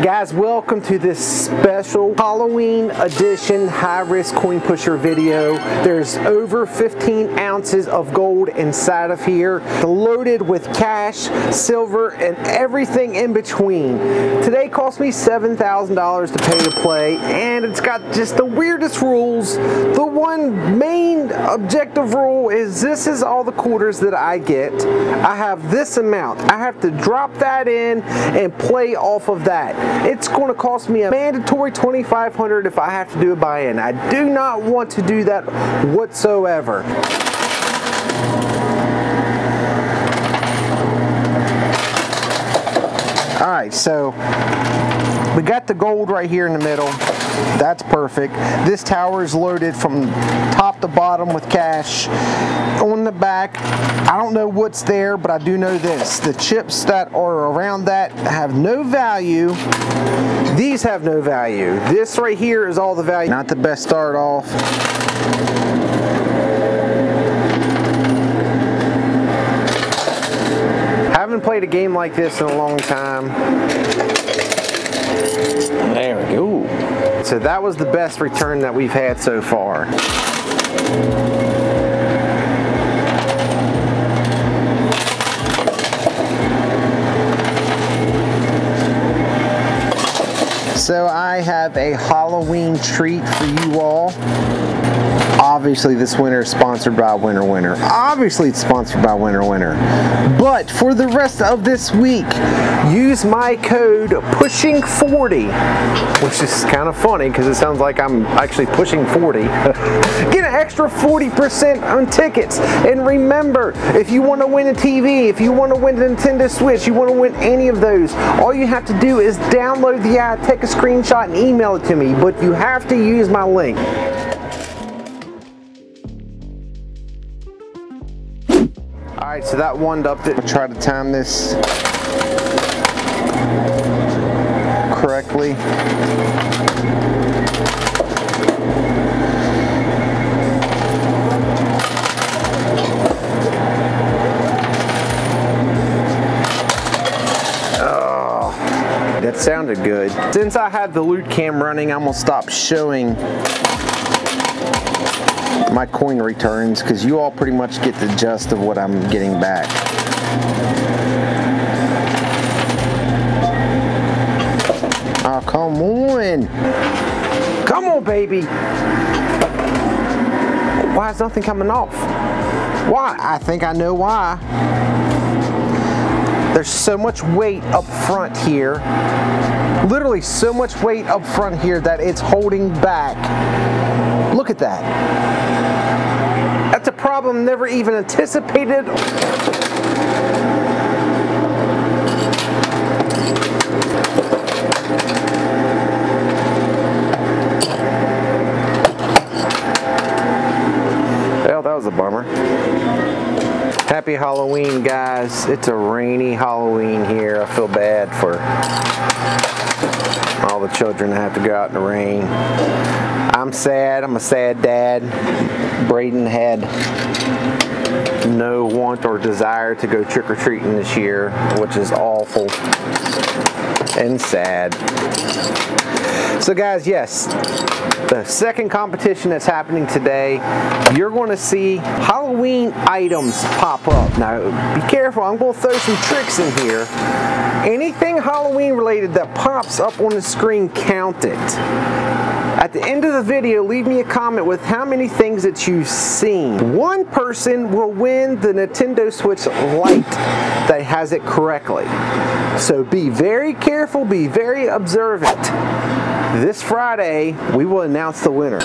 Guys, welcome to this special Halloween edition high-risk coin pusher video. There's over 15 ounces of gold inside of here, loaded with cash, silver, and everything in between. Today cost me $7,000 to pay to play, and it's got just the weirdest rules. The one main objective rule is this is all the quarters that I get. I have this amount. I have to drop that in and play off of that. It's going to cost me a mandatory $2,500 if I have to do a buy-in. I do not want to do that whatsoever. Alright, so we got the gold right here in the middle. That's perfect. This tower is loaded from top to bottom with cash. On the back, I don't know what's there, but I do know this. The chips that are around that have no value. These have no value. This right here is all the value. Not the best start off. I haven't played a game like this in a long time. There we go. So that was the best return that we've had so far. So I have a Halloween treat for you all. Obviously this winner is sponsored by Winner. Obviously it's sponsored by Winner. But for the rest of this week, use my code PUSHING40, which is kind of funny because it sounds like I'm actually pushing 40. Get an extra 40% on tickets. And remember, if you want to win a TV, if you want to win a Nintendo Switch, you want to win any of those, all you have to do is download the app, take a screenshot and email it to me, but you have to use my link. Alright, so that one up it. I'll try to time this correctly. Oh, that sounded good. Since I have the loot cam running, I'm gonna stop showing my coin returns because you all pretty much get the gist of what I'm getting back. Oh, come on. Come on, baby. Why is nothing coming off? Why? I think I know why. There's so much weight up front here. Literally so much weight up front here that it's holding back. Look at that. That's a problem never even anticipated. Well, that was a bummer. Happy Halloween, guys. It's a rainy Halloween here. I feel bad for all the children that have to go out in the rain. I'm sad. I'm a sad dad. Braden had no want or desire to go trick-or-treating this year, which is awful and sad. So guys, yes, the second competition that's happening today, you're going to see Halloween items pop up. Now, be careful. I'm going to throw some tricks in here. Anything Halloween related that pops up on the screen, count it. At the end of the video, leave me a comment with how many things that you've seen. One person will win the Nintendo Switch Lite that has it correctly. So be very careful, be very observant. This Friday, we will announce the winner.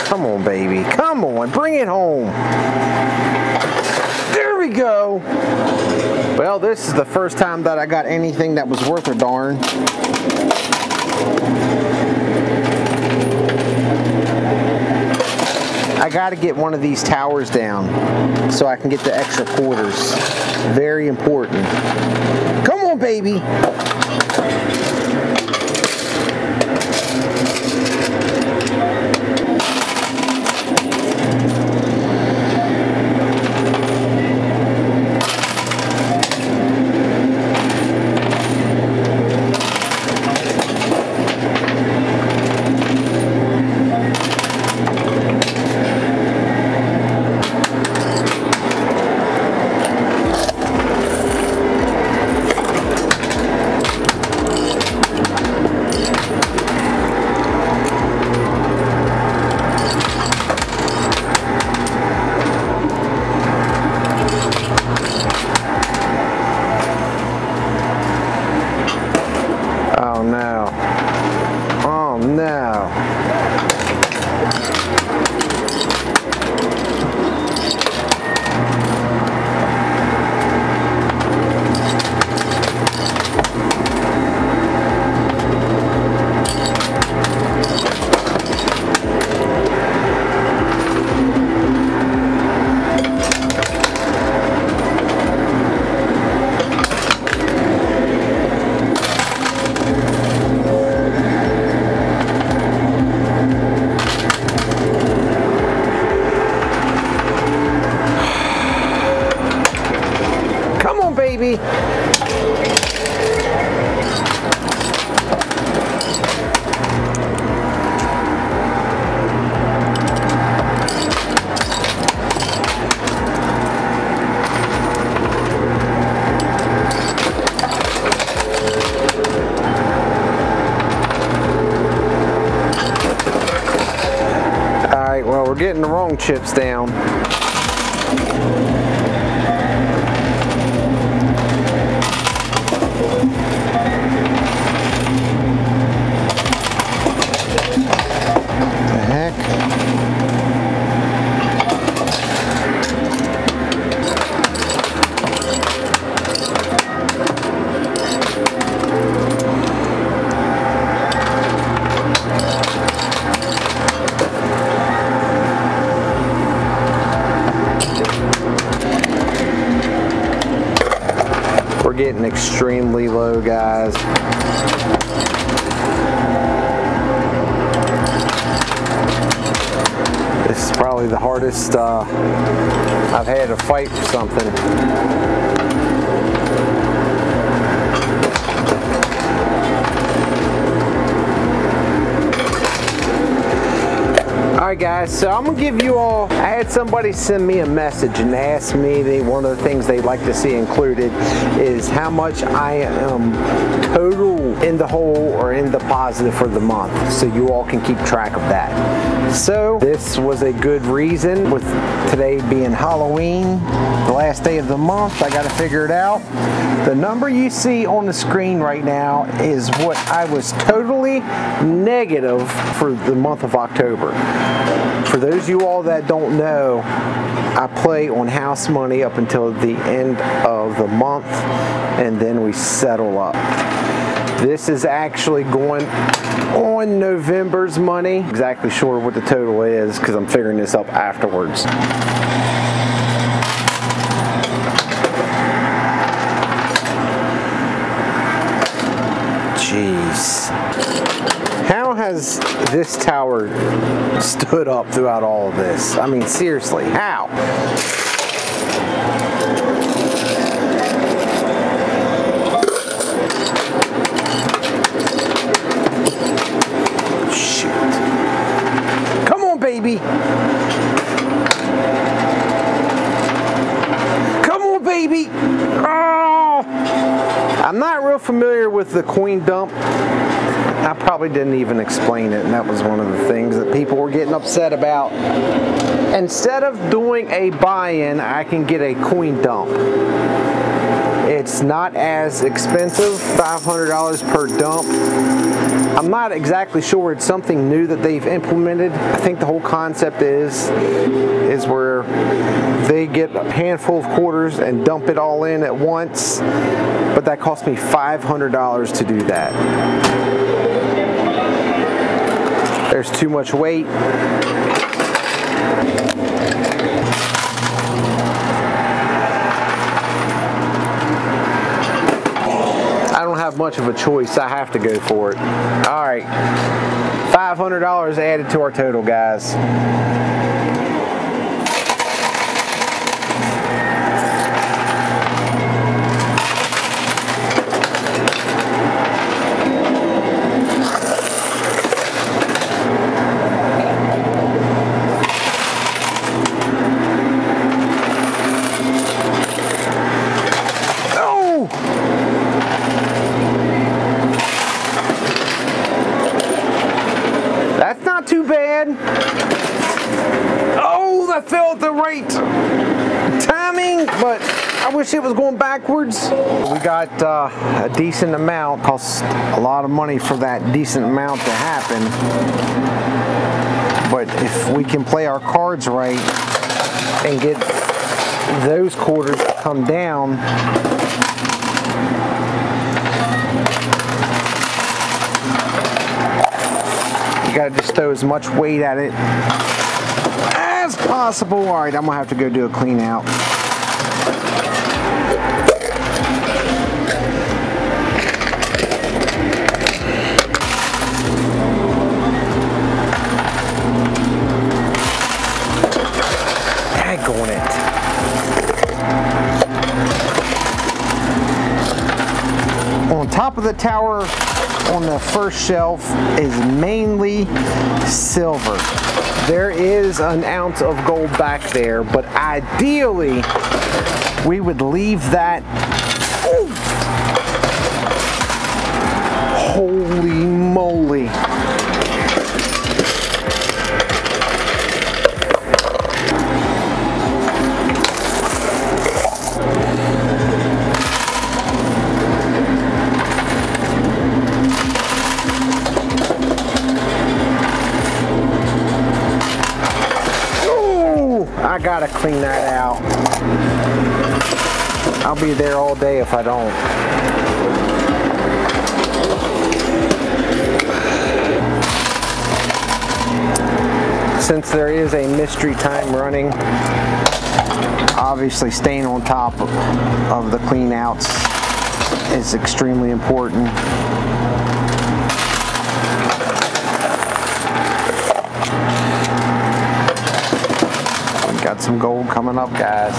Come on, baby. Come on, bring it home. There we go. Well, this is the first time that I got anything that was worth a darn. I got to get one of these towers down so I can get the extra quarters. Very important. Come on, baby. we're getting the wrong chips down. The heck? We're getting extremely low, guys. This is probably the hardest I've had to fight for something. Alright guys, so I'm gonna give you all, I had somebody send me a message and ask me, one of the things they'd like to see included is how much I am total in the hole or in the positive for the month, so you all can keep track of that. So this was a good reason, with today being Halloween, the last day of the month, I gotta figure it out. The number you see on the screen right now is what I was totally negative for the month of October. For those of you all that don't know, I play on house money up until the end of the month, and then we settle up. This is actually going on November's money. Exactly sure what the total is because I'm figuring this up afterwards. Jeez. How has this tower stood up throughout all of this? I mean, seriously, how? Shoot. Come on, baby. Come on, baby. Oh! I'm not real familiar with the coin dump. I probably didn't even explain it, and that was one of the things that people were getting upset about. Instead of doing a buy-in, I can get a coin dump. It's not as expensive, $500 per dump. I'm not exactly sure, it's something new that they've implemented. I think the whole concept is where they get a handful of quarters and dump it all in at once, but that cost me $500 to do that. There's too much weight. I don't have much of a choice. I have to go for it. All right, $500 added to our total, guys. That's not too bad. Oh, that fell at the right timing, but I wish it was going backwards. We got a decent amount. Cost a lot of money for that decent amount to happen. But if we can play our cards right and get those quarters to come down, you gotta just throw as much weight at it as possible. All right, I'm gonna have to go do a clean out. Daggone it. On top of the tower, on the first shelf, is mainly silver. There is an ounce of gold back there, but ideally we would leave that. Ooh. Holy moly. I gotta clean that out. I'll be there all day if I don't. Since there is a mystery time running, obviously staying on top of the clean outs is extremely important. We got some gold coming up, guys.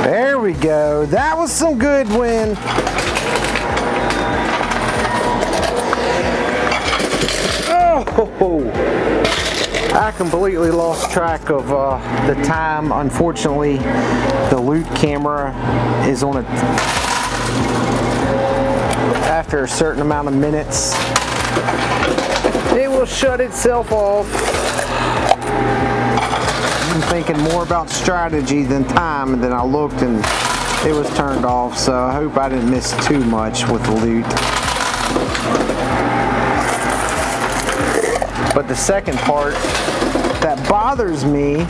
There we go. That was some good wind. Oh, I completely lost track of the time. Unfortunately, the loot camera is on it after a certain amount of minutes. It will shut itself off. I'm thinking more about strategy than time, and then I looked and it was turned off, so I hope I didn't miss too much with the loot. But the second part that bothers me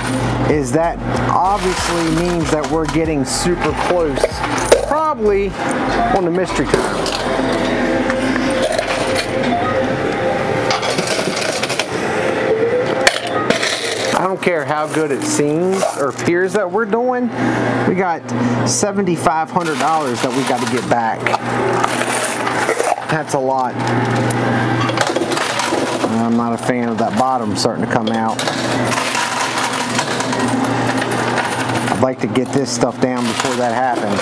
is that obviously means that we're getting super close, probably on the mystery time. I don't care how good it seems or appears that we're doing. We got $7,500 that we got to get back. That's a lot. I'm not a fan of that bottom starting to come out. I'd like to get this stuff down before that happens.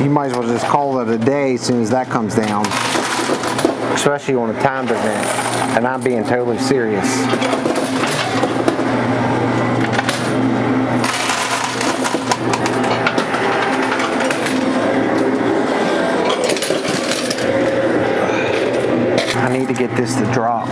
You might as well just call it a day as soon as that comes down. Especially on a timed event, and I'm being totally serious. I need to get this to drop.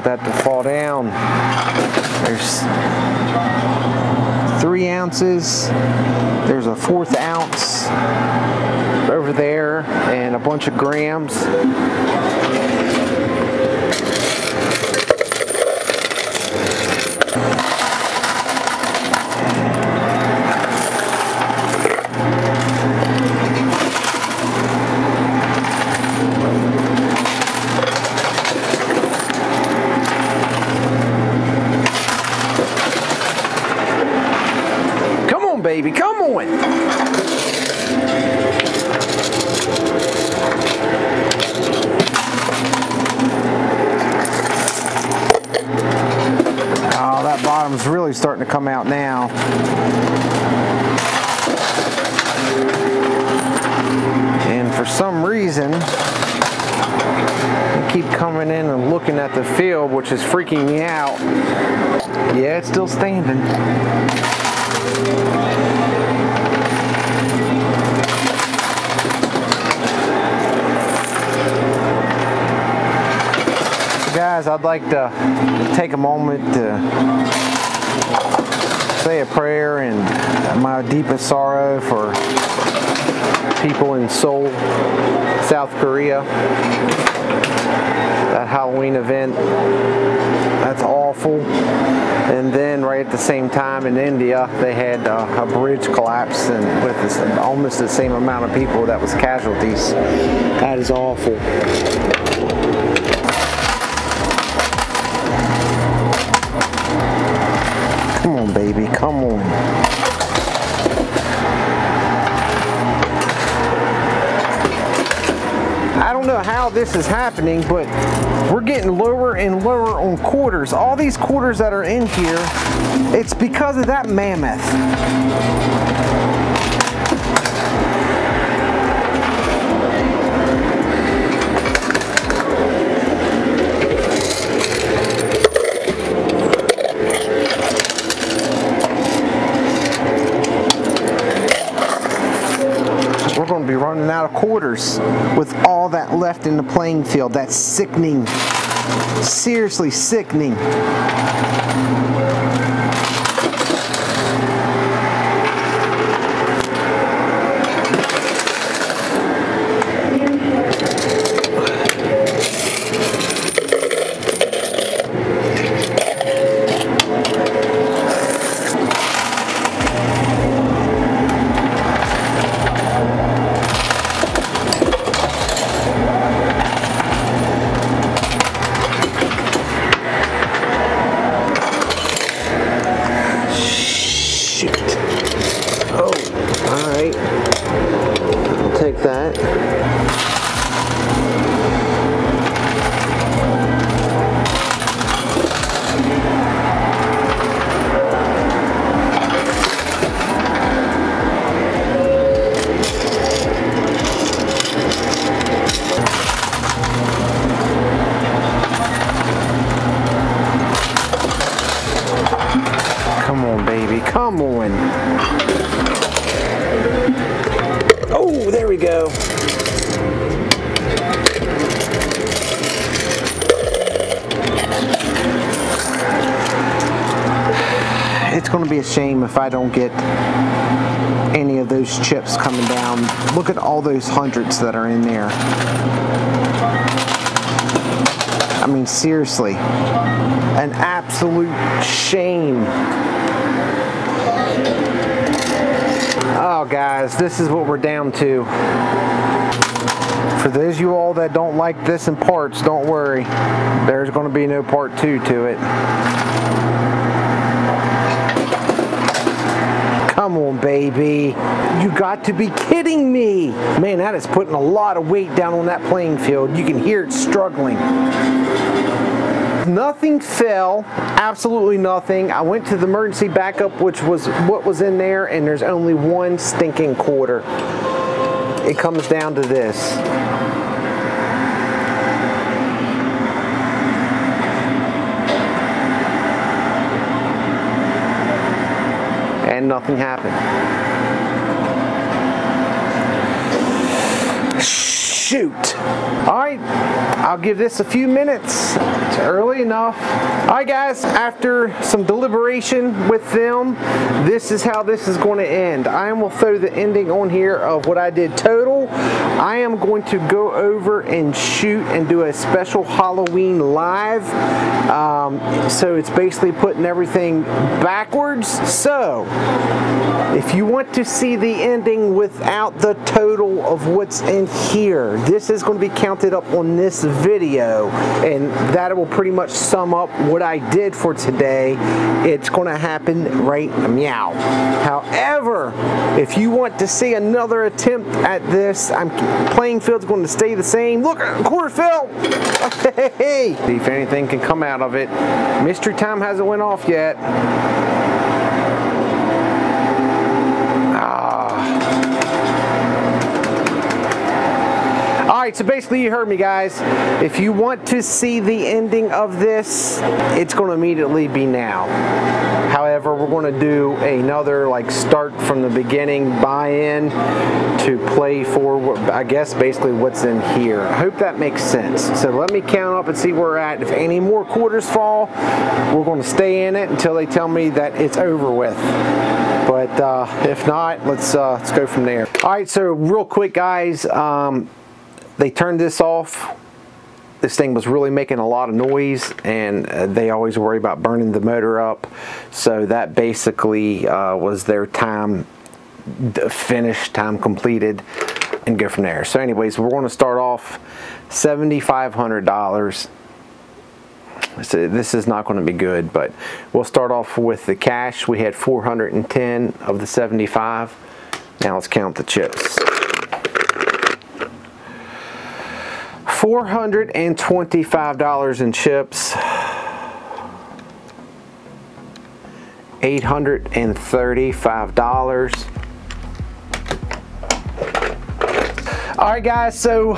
That to fall down. There's 3 ounces. There's a 1/4 ounce over there and a bunch of grams. Baby, come on. Oh, that bottom's really starting to come out now. And for some reason, I keep coming in and looking at the field, which is freaking me out. Yeah, it's still standing. Guys, I'd like to take a moment to say a prayer and my deepest sorrow for people in Seoul, South Korea. That Halloween event, that's awful. And then right at the same time in India, they had a bridge collapse and with almost the same amount of people that was casualties. That is awful. Come on, baby, come on. I don't know how this is happening, but we're getting lower and lower on quarters. All these quarters that are in here, it's because of that mammoth. We're going to be running out of quarters with all that left in the playing field. That's sickening. Seriously sickening. Take that. Come on, baby, come on. Oh, there we go. It's going to be a shame if I don't get any of those chips coming down. Look at all those hundreds that are in there. I mean, seriously, an absolute shame. Oh, guys, this is what we're down to. For those of you all that don't like this in parts, don't worry. There's going to be no part 2 to it. Come on, baby. You got to be kidding me. Man, that is putting a lot of weight down on that playing field. You can hear it struggling. Nothing fell, absolutely nothing. I went to the emergency backup, which was what was in there, and there's only one stinking quarter. It comes down to this. And nothing happened. Shoot. All right, I'll give this a few minutes. It's early enough. All right, guys, after some deliberation with them, this is how this is going to end. I will throw the ending on here of what I did total. I am going to go over and shoot and do a special Halloween live. So it's basically putting everything backwards. So if you want to see the ending without the total of what's in here, this is going to be counted up on this video, and that will pretty much sum up what I did for today. It's going to happen right meow. However, if you want to see another attempt at this, playing field's going to stay the same. Look, quarter fell. Hey, see if anything can come out of it. Mystery time hasn't went off yet. Alright, so basically you heard me, guys. If you want to see the ending of this, it's going to immediately be now. However, we're going to do another start from the beginning buy-in to play for, I guess, basically what's in here. I hope that makes sense. So let me count up and see where we're at. If any more quarters fall, we're going to stay in it until they tell me that it's over with. But if not, let's go from there. Alright, so real quick, guys. They turned this off. This thing was really making a lot of noise, and they always worry about burning the motor up. So that basically was their time finished, time completed, and go from there. So anyways, we're going to start off $7,500. So this is not going to be good, but we'll start off with the cash. We had 410 of the 75. Now let's count the chips. $425 in chips, $835. All right, guys, so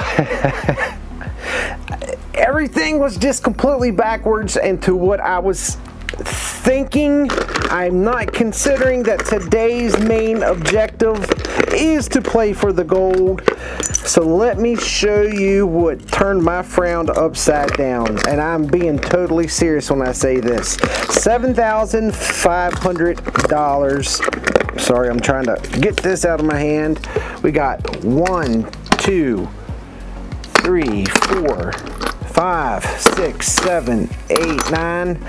everything was just completely backwards into what I was thinking. I'm not considering that today's main objective is to play for the gold. So let me show you what turned my frown upside down, and I'm being totally serious when I say this. $7,500. Sorry, I'm trying to get this out of my hand. We got 1, 2, 3, 4, 5, 6, 7, 8, 9,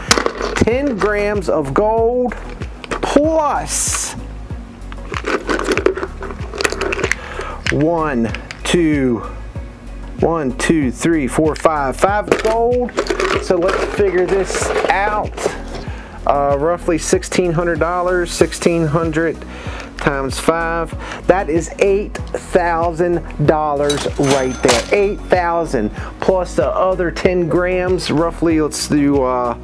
10 grams of gold plus 1, 2, 3, 4, 5 gold. So let's figure this out. Roughly $1,600. 1,600 times 5. That is $8,000 right there. 8,000 plus the other 10 grams. Roughly, let's do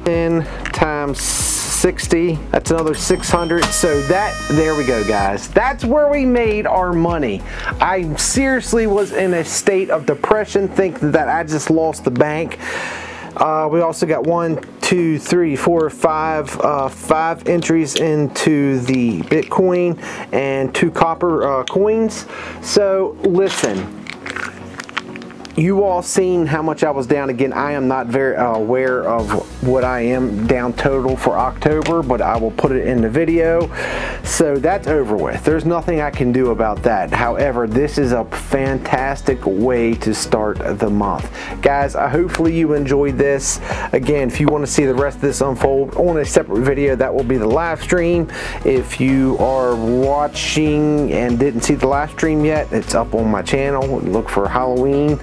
10 times 60. That's another 600. So there we go, guys. That's where we made our money. I seriously was in a state of depression, thinking that I just lost the bank. We also got 1, 2, 3, 4, 5 entries into the Bitcoin and 2 copper coins. So listen, you all seen how much I was down. Again, I am not very aware of what I am down total for October, but I will put it in the video. So that's over with. There's nothing I can do about that. However, this is a fantastic way to start the month. Guys, hopefully you enjoyed this. Again, if you want to see the rest of this unfold on a separate video, that will be the live stream. If you are watching and didn't see the live stream yet, it's up on my channel. Look for Halloween,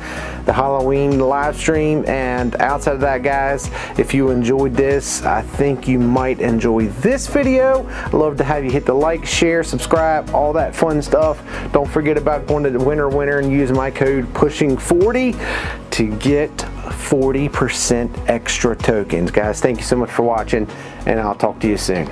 the Halloween live stream. And outside of that, guys, if you enjoyed this, I think you might enjoy this video. I'd love to have you hit the like, share, subscribe, all that fun stuff. Don't forget about going to the winner and using my code PUSHING40 to get 40% extra tokens. Guys, thank you so much for watching, and I'll talk to you soon.